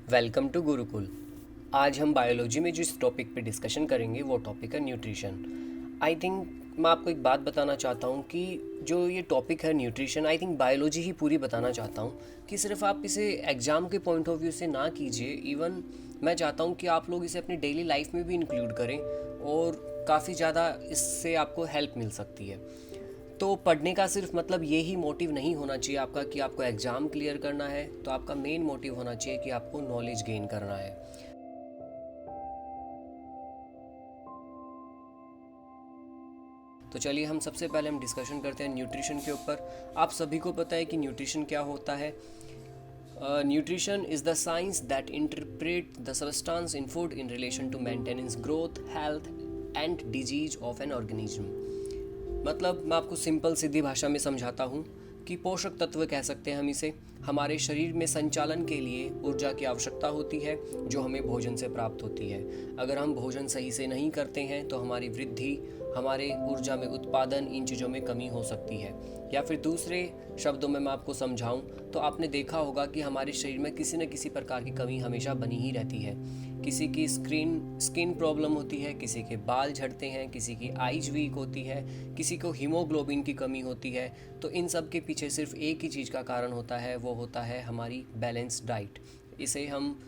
Welcome to Gurukul. आज हम biology में जिस टॉपिक पे डिस्कशन करेंगे वो टॉपिक है न्यूट्रिशन। आई थिंक मैं आपको एक बात बताना चाहता हूँ कि जो ये टॉपिक है न्यूट्रिशन, आई थिंक बायोलॉजी ही पूरी बताना चाहता हूँ कि सिर्फ आप इसे एग्ज़ाम के पॉइंट ऑफ व्यू से ना कीजिए। इवन मैं चाहता हूँ कि आप लोग इसे अपनी डेली लाइफ में भी इंक्लूड करें और काफ़ी ज़्यादा इससे आपको हेल्प मिल सकती है। तो पढ़ने का सिर्फ मतलब ये ही मोटिव नहीं होना चाहिए आपका कि आपको एग्ज़ाम क्लियर करना है। तो आपका मेन मोटिव होना चाहिए कि आपको नॉलेज गेन करना है। तो चलिए हम सबसे पहले हम डिस्कशन करते हैं न्यूट्रिशन के ऊपर। आप सभी को पता है कि न्यूट्रिशन क्या होता है। Nutrition is the science that interpret the substance in food in relation to maintenance growth health and disease of an organism. मतलब मैं आपको सिंपल सीधी भाषा में समझाता हूँ कि पोषक तत्व कह सकते हैं हम इसे। हमारे शरीर में संचालन के लिए ऊर्जा की आवश्यकता होती है जो हमें भोजन से प्राप्त होती है। अगर हम भोजन सही से नहीं करते हैं तो हमारी वृद्धि, हमारे ऊर्जा में उत्पादन, इन चीज़ों में कमी हो सकती है। या फिर दूसरे शब्दों में मैं आपको समझाऊं तो आपने देखा होगा कि हमारे शरीर में किसी न किसी प्रकार की कमी हमेशा बनी ही रहती है। किसी की स्किन प्रॉब्लम होती है, किसी के बाल झड़ते हैं, किसी की आइज वीक होती है, किसी को हीमोग्लोबिन की कमी होती है। तो इन सब के पीछे सिर्फ एक ही चीज़ का कारण होता है, वो होता है हमारी बैलेंस डाइट। इसे हम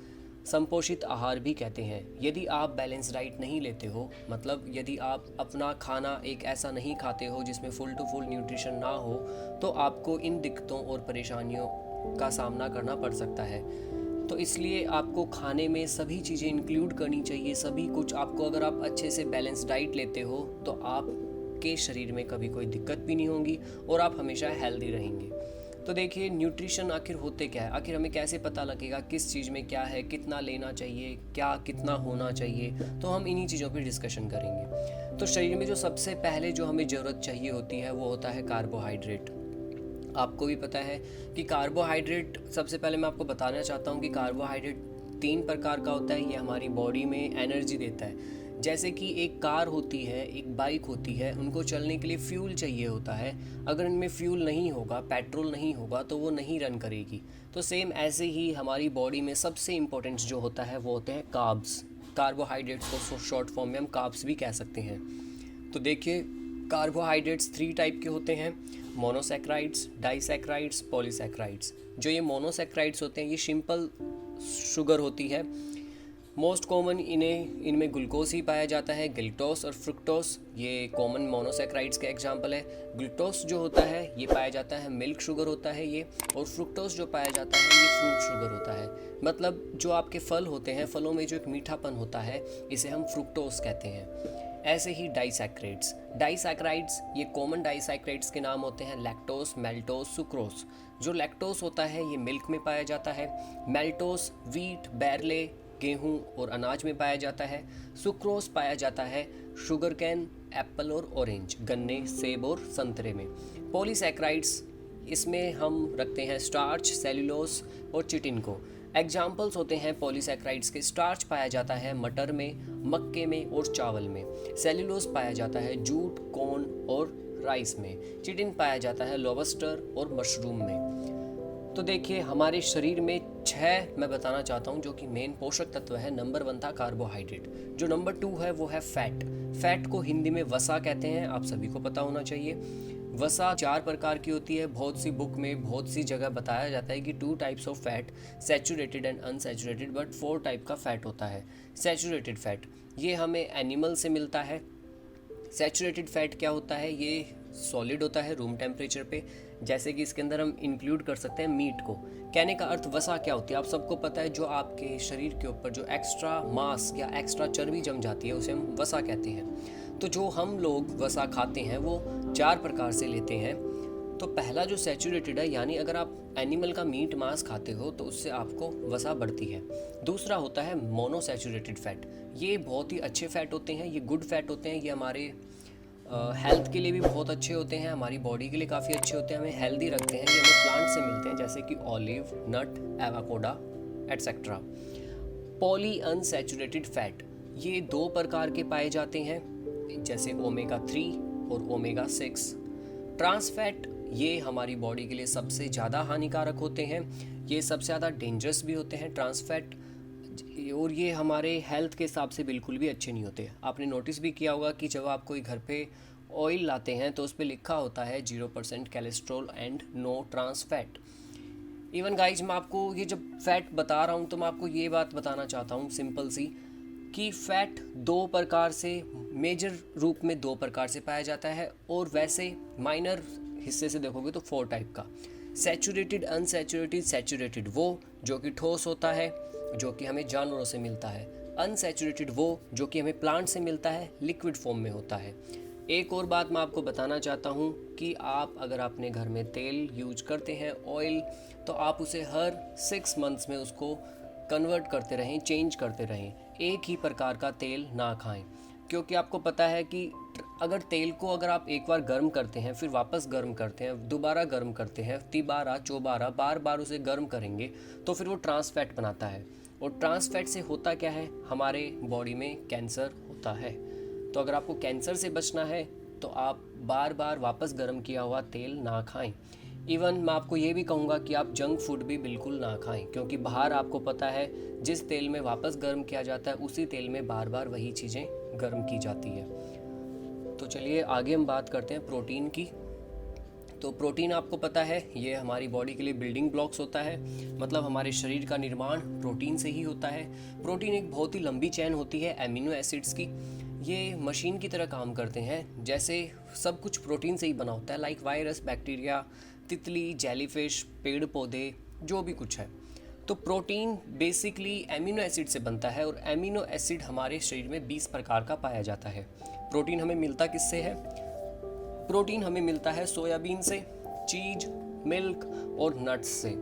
संपोषित आहार भी कहते हैं। यदि आप बैलेंस डाइट नहीं लेते हो, मतलब यदि आप अपना खाना एक ऐसा नहीं खाते हो जिसमें फुल टू फुल न्यूट्रिशन ना हो, तो आपको इन दिक्कतों और परेशानियों का सामना करना पड़ सकता है। तो इसलिए आपको खाने में सभी चीज़ें इंक्लूड करनी चाहिए। सभी कुछ आपको, अगर आप अच्छे से बैलेंस डाइट लेते हो तो आपके शरीर में कभी कोई दिक्कत भी नहीं होगी और आप हमेशा हेल्दी रहेंगे। तो देखिए न्यूट्रिशन आखिर होते क्या है, आखिर हमें कैसे पता लगेगा किस चीज़ में क्या है, कितना लेना चाहिए, क्या कितना होना चाहिए। तो हम इन्हीं चीज़ों पर डिस्कशन करेंगे। तो शरीर में जो सबसे पहले जो हमें ज़रूरत चाहिए होती है वो होता है कार्बोहाइड्रेट। आपको भी पता है कि कार्बोहाइड्रेट, सबसे पहले मैं आपको बताना चाहता हूँ कि कार्बोहाइड्रेट 3 प्रकार का होता है। ये हमारी बॉडी में एनर्जी देता है। जैसे कि एक कार होती है, एक बाइक होती है, उनको चलने के लिए फ्यूल चाहिए होता है। अगर इनमें फ्यूल नहीं होगा, पेट्रोल नहीं होगा, तो वो नहीं रन करेगी। तो सेम ऐसे ही हमारी बॉडी में सबसे इम्पोर्टेंट जो होता है वो होते हैं कार्ब्स। कार्बोहाइड्रेट्स को शॉर्ट फॉर्म में हम कार्ब्स भी कह सकते हैं। तो देखिए कार्बोहाइड्रेट्स 3 टाइप के होते हैं: मोनोसैक्राइड्स, डाइसैक्राइड्स, पॉलीसैक्राइड्स। जो ये मोनोसैक्राइड्स होते हैं ये सिंपल शुगर होती है। मोस्ट कॉमन इनमें ग्लूकोज ही पाया जाता है। ग्लूकोज और फ्रुक्टोस ये कॉमन मोनोसैक्राइड्स के एग्जांपल है। ग्लूकोज जो होता है ये पाया जाता है, मिल्क शुगर होता है ये। और फ्रुक्टोस जो पाया जाता है ये फ्रूट शुगर होता है। मतलब जो आपके फल होते हैं, फलों में जो एक मीठापन होता है, इसे हम फ्रुक्टोस कहते हैं। ऐसे ही डाइसैक्राइड्स ये कॉमन डाइसैक्राइड्स के नाम होते हैं: लैक्टोस, मेल्टोस, सुक्रोस। जो लैक्टोस होता है ये मिल्क में पाया जाता है। मेल्टोस वीट, बैरले, गेहूं और अनाज में पाया जाता है। सुक्रोस पाया जाता है शुगर कैन, एप्पल और ऑरेंज, गन्ने, सेब और संतरे में। पॉलीसैक्राइड्स इसमें हम रखते हैं स्टार्च, सेल्यूलोस और चिटिन को। एग्जाम्पल्स होते हैं पॉलीसैक्राइड्स के: स्टार्च पाया जाता है मटर में, मक्के में और चावल में। सेल्यूलोस पाया जाता है जूट, कॉर्न और राइस में। चिटिन पाया जाता है लॉबस्टर और मशरूम में। तो देखिए हमारे शरीर में 6 मैं बताना चाहता हूँ जो कि मेन पोषक तत्व है। नंबर 1 था कार्बोहाइड्रेट। जो नंबर 2 है वो है फैट। फैट को हिंदी में वसा कहते हैं, आप सभी को पता होना चाहिए। वसा 4 प्रकार की होती है। बहुत सी बुक में बहुत सी जगह बताया जाता है कि 2 types of fat, saturated and unsaturated, but 4 type का फैट होता है। सैचुरेटेड फैट ये हमें एनिमल से मिलता है। सैचुरेटेड फैट क्या होता है, ये सॉलिड होता है रूम टेम्परेचर पे। जैसे कि इसके अंदर हम इंक्लूड कर सकते हैं मीट को। कहने का अर्थ वसा क्या होती है आप सबको पता है। जो आपके शरीर के ऊपर जो एक्स्ट्रा मास या एक्स्ट्रा चर्बी जम जाती है उसे हम वसा कहते हैं। तो जो हम लोग वसा खाते हैं वो 4 प्रकार से लेते हैं। तो पहला जो सैचुरेटेड है, यानी अगर आप एनिमल का मीट मांस खाते हो तो उससे आपको वसा बढ़ती है। दूसरा होता है मोनोसैचुरेटेड फैट। ये बहुत ही अच्छे फैट होते हैं, ये गुड फैट होते हैं। ये हमारे हेल्थ के लिए भी बहुत अच्छे होते हैं, हमारी बॉडी के लिए काफ़ी अच्छे होते हैं, हमें हेल्दी रखते हैं। ये हमें प्लांट से मिलते हैं जैसे कि olive, nut, avocado etcetera. Poly unsaturated fat ये 2 प्रकार के पाए जाते हैं, जैसे ओमेगा 3 और ओमेगा 6। ट्रांस फैट ये हमारी बॉडी के लिए सबसे ज़्यादा हानिकारक होते हैं, ये सबसे ज़्यादा डेंजरस भी होते हैं ट्रांस फैट, और ये हमारे हेल्थ के हिसाब से बिल्कुल भी अच्छे नहीं होते। आपने नोटिस भी किया होगा कि जब आप कोई घर पे ऑयल लाते हैं तो उस पर लिखा होता है 0% cholesterol and no trans fat. Even guys, मैं आपको ये जब फैट बता रहा हूँ तो मैं आपको ये बात बताना चाहता हूँ सिंपल सी, कि फ़ैट दो प्रकार से, मेजर रूप में दो प्रकार से पाया जाता है, और वैसे माइनर हिस्से से देखोगे तो 4 टाइप का। Saturated, unsaturated. सैचुरेटेड वो जो कि ठोस होता है, जो कि हमें जानवरों से मिलता है। अनसैचुरेटेड वो जो कि हमें प्लांट से मिलता है, लिक्विड फॉर्म में होता है। एक और बात मैं आपको बताना चाहता हूँ कि आप अगर अपने घर में तेल यूज करते हैं, ऑयल, तो आप उसे हर 6 मंथ्स में उसको कन्वर्ट करते रहें, चेंज करते रहें। एक ही प्रकार का तेल ना खाएं, क्योंकि आपको पता है कि अगर तेल को अगर आप एक बार गर्म करते हैं, फिर वापस गर्म करते हैं, दोबारा गर्म करते हैं, तिबारा चौबारा बार बार उसे गर्म करेंगे, तो फिर वो ट्रांस फैट बनाता है। और ट्रांस फैट से होता क्या है, हमारे बॉडी में कैंसर होता है। तो अगर आपको कैंसर से बचना है तो आप बार बार वापस गर्म किया हुआ तेल ना खाएं। इवन मैं आपको ये भी कहूँगा कि आप जंक फूड भी बिल्कुल ना खाएं, क्योंकि बाहर आपको पता है जिस तेल में वापस गर्म किया जाता है उसी तेल में बार बार वही चीज़ें गर्म की जाती है। तो चलिए आगे हम बात करते हैं प्रोटीन की। तो प्रोटीन आपको पता है ये हमारी बॉडी के लिए बिल्डिंग ब्लॉक्स होता है, मतलब हमारे शरीर का निर्माण प्रोटीन से ही होता है। प्रोटीन एक बहुत ही लंबी चैन होती है एमिनो एसिड्स की। ये मशीन की तरह काम करते हैं, जैसे सब कुछ प्रोटीन से ही बना होता है, लाइक वायरस, बैक्टीरिया, तितली, जेलीफिश, पेड़ पौधे, जो भी कुछ है। तो प्रोटीन बेसिकली एमिनो एसिड से बनता है, और एमिनो एसिड हमारे शरीर में 20 प्रकार का पाया जाता है। प्रोटीन हमें मिलता किससे है? प्रोटीन हमें मिलता है सोयाबीन से, चीज, मिल्क और नट्स से।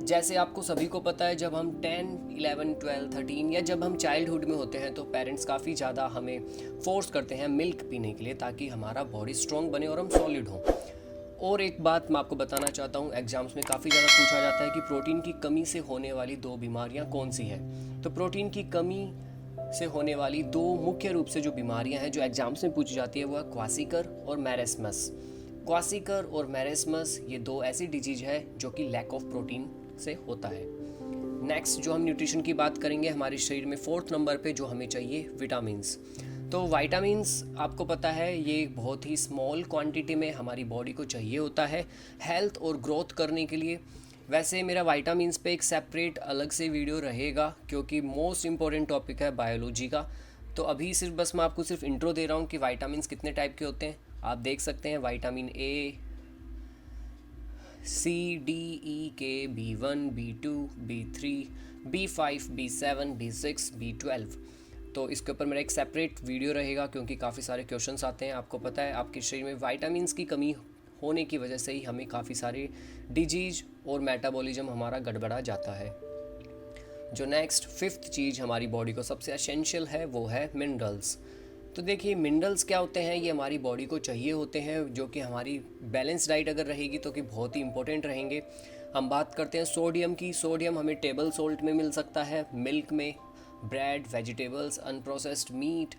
जैसे आपको सभी को पता है, जब हम 10, 11, 12, 13 या जब हम चाइल्डहुड में होते हैं तो पेरेंट्स काफ़ी ज़्यादा हमें फोर्स करते हैं मिल्क पीने के लिए, ताकि हमारा बॉडी स्ट्रॉन्ग बने और हम सॉलिड हों। और एक बात मैं आपको बताना चाहता हूँ, एग्जाम्स में काफ़ी ज़्यादा पूछा जाता है कि प्रोटीन की कमी से होने वाली 2 बीमारियाँ कौन सी है। तो प्रोटीन की कमी से होने वाली 2 मुख्य रूप से जो बीमारियां हैं जो एग्जाम्स में पूछी जाती है, वो है क्वासिकर और मैरेस्मस। क्वासिकर और मैरेस्मस ये 2 ऐसी डिजीज है जो कि लैक ऑफ प्रोटीन से होता है। नेक्स्ट जो हम न्यूट्रिशन की बात करेंगे, हमारे शरीर में 4th नंबर पे जो हमें चाहिए, विटामिन्स। तो विटामिन्स आपको पता है ये बहुत ही स्मॉल क्वांटिटी में हमारी बॉडी को चाहिए होता है हेल्थ और ग्रोथ करने के लिए। वैसे मेरा विटामिन्स पे एक सेपरेट अलग से वीडियो रहेगा, क्योंकि मोस्ट इम्पॉर्टेंट टॉपिक है बायोलॉजी का। तो अभी सिर्फ बस मैं आपको सिर्फ इंट्रो दे रहा हूँ कि विटामिन्स कितने टाइप के होते हैं। आप देख सकते हैं विटामिन ए, सी, डी, ई, के, B1, B2, B3, B5, B7, B6, B12। तो इसके ऊपर मेरा एक सेपरेट वीडियो रहेगा, क्योंकि काफ़ी सारे क्वेश्चंस आते हैं। आपको पता है आपके शरीर में विटामिन्स की कमी होने की वजह से ही हमें काफ़ी सारे डिजीज और मेटाबॉलिज्म हमारा गड़बड़ा जाता है। जो नेक्स्ट 5th चीज़ हमारी बॉडी को सबसे एसेंशियल है वो है मिनरल्स। तो देखिए मिनरल्स क्या होते हैं, ये हमारी बॉडी को चाहिए होते हैं, जो कि हमारी बैलेंस डाइट अगर रहेगी तो कि बहुत ही इंपॉर्टेंट रहेंगे। हम बात करते हैं सोडियम की। सोडियम हमें टेबल सॉल्ट में मिल सकता है, मिल्क में, bread, vegetables, unprocessed meat.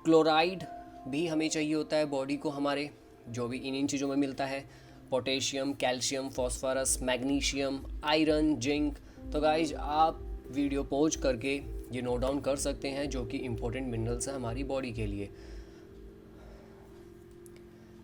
Chloride भी हमें चाहिए होता है बॉडी को हमारे, जो भी इन चीज़ों में मिलता है। Potassium, calcium, phosphorus, magnesium, iron, zinc. तो गाइज आप वीडियो पॉज करके ये नोट डाउन कर सकते हैं, जो कि इम्पोर्टेंट मिनरल्स हैं हमारी बॉडी के लिए।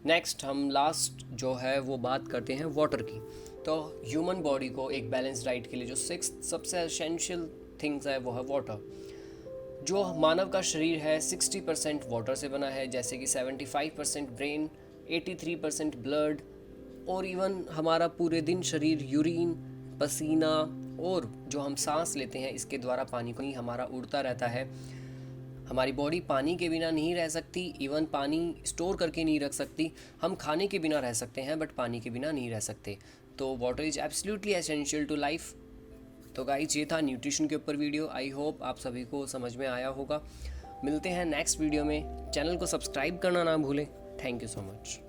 नेक्स्ट हम लास्ट जो है वो बात करते हैं वाटर की। तो ह्यूमन बॉडी को एक बैलेंस डाइट के लिए जो 6th सबसे एसेंशियल थिंग्स है वो है वाटर। जो मानव का शरीर है 60% वाटर से बना है, जैसे कि 75% ब्रेन, 83% ब्लड, और इवन हमारा पूरे दिन शरीर यूरिन, पसीना और जो हम सांस लेते हैं इसके द्वारा पानी को ही हमारा उड़ता रहता है। हमारी बॉडी पानी के बिना नहीं रह सकती, इवन पानी स्टोर करके नहीं रख सकती। हम खाने के बिना रह सकते हैं बट पानी के बिना नहीं रह सकते। तो water is absolutely essential to life. तो गाइस ये था न्यूट्रिशन के ऊपर वीडियो। आई होप आप सभी को समझ में आया होगा। मिलते हैं नेक्स्ट वीडियो में। चैनल को सब्सक्राइब करना ना भूलें। Thank you so much.